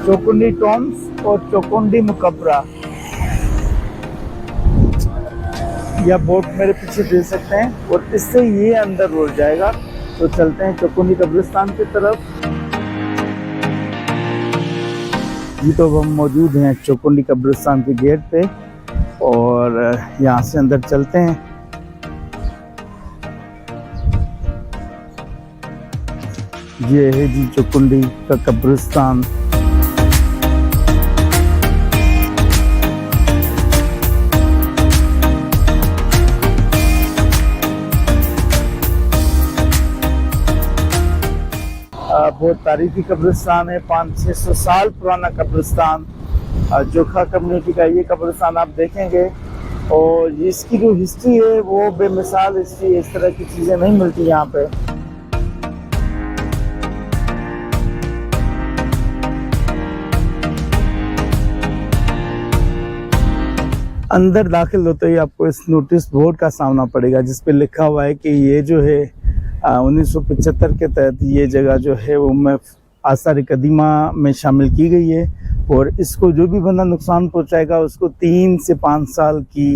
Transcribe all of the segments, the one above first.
चौकुंडी Tom's और चौकुंडी मुकबरा। या boat मेरे पीछे दे सकते हैं और इससे ये अंदर रोड जाएगा। तो चलते हैं चौकुंडी कब्रिस्तान की तरफ। ये तो हम मौजूद हैं चौकुंडी कब्रिस्तान के गेट पे और यहाँ से अंदर चलते हैं। ये है जी चौकुंडी का कब्रिस्तान। बहुत तारीखी कब्रिस्तान है, 500-600 साल पुराना कब्रिस्तान। जोखा कम्युनिटी का ये कब्रिस्तान आप देखेंगे और इसकी जो हिस्ट्री है वो बेमिसाल हिस्ट्री है। इस तरह की चीज़ें नहीं मिलती यहाँ पे। अंदर दाखिल होते ही आपको इस नोटिस बोर्ड का सामना पड़ेगा जिस पे लिखा हुआ है कि ये जो है 1975 के तहत ये जगह जो है वो में आसार कदीमा में शामिल की गई है और इसको जो भी बंदा नुकसान पहुंचाएगा उसको 3 से 5 साल की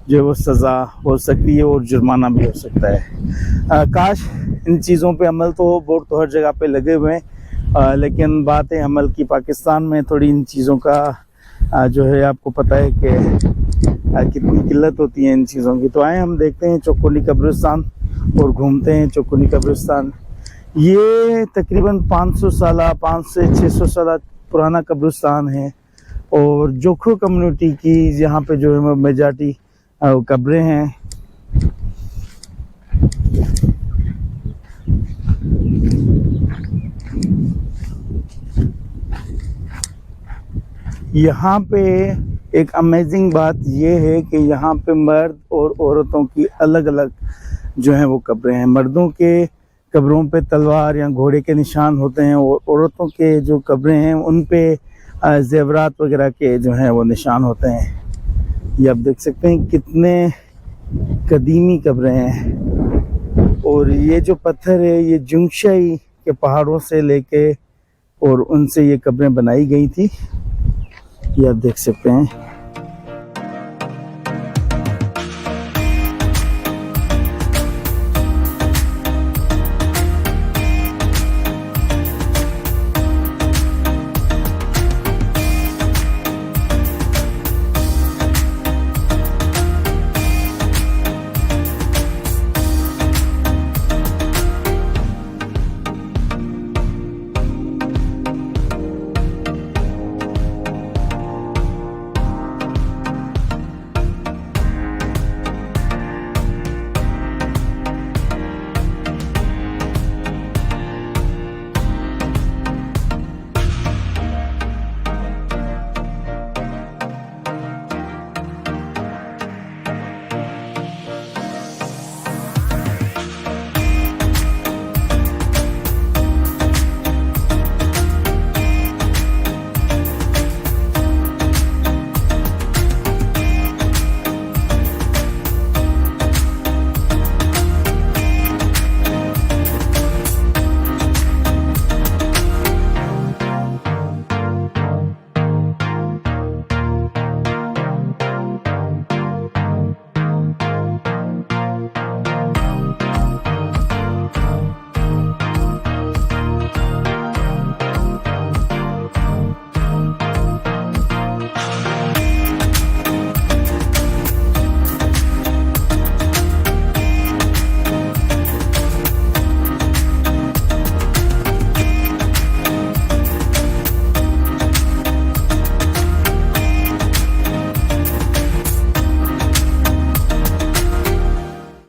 जो है वो सज़ा हो सकती है और जुर्माना भी हो सकता है। काश इन चीज़ों पे अमल तो बोर्ड तो हर जगह पे लगे हुए हैं, लेकिन बात है अमल की। पाकिस्तान में थोड़ी इन चीज़ों का जो है आपको पता है कि कितनी किल्लत होती है इन चीज़ों की। तो आए हम देखते हैं चौकुंडी कब्रिस्तान और घूमते हैं चौकुंडी कब्रिस्तान। ये तकरीबन 500 साल 5 से 600 साल पुराना कब्रिस्तान है और जोखो कम्युनिटी की यहाँ पे जो है मेजॉरिटी कब्रें हैं। यहाँ पे एक अमेजिंग बात ये है कि यहाँ पे मर्द और औरतों की अलग अलग जो है वो कब्रें हैं। मर्दों के कब्रों पे तलवार या घोड़े के निशान होते हैं और औरतों के जो कब्रें हैं उन पे जेवरात वगैरह के जो हैं वो निशान होते हैं। ये आप देख सकते हैं कितने कदीमी कब्रें हैं और ये जो पत्थर है ये जुंगशाई के पहाड़ों से लेके और उनसे ये कब्रें बनाई गई थी। ये आप देख सकते हैं।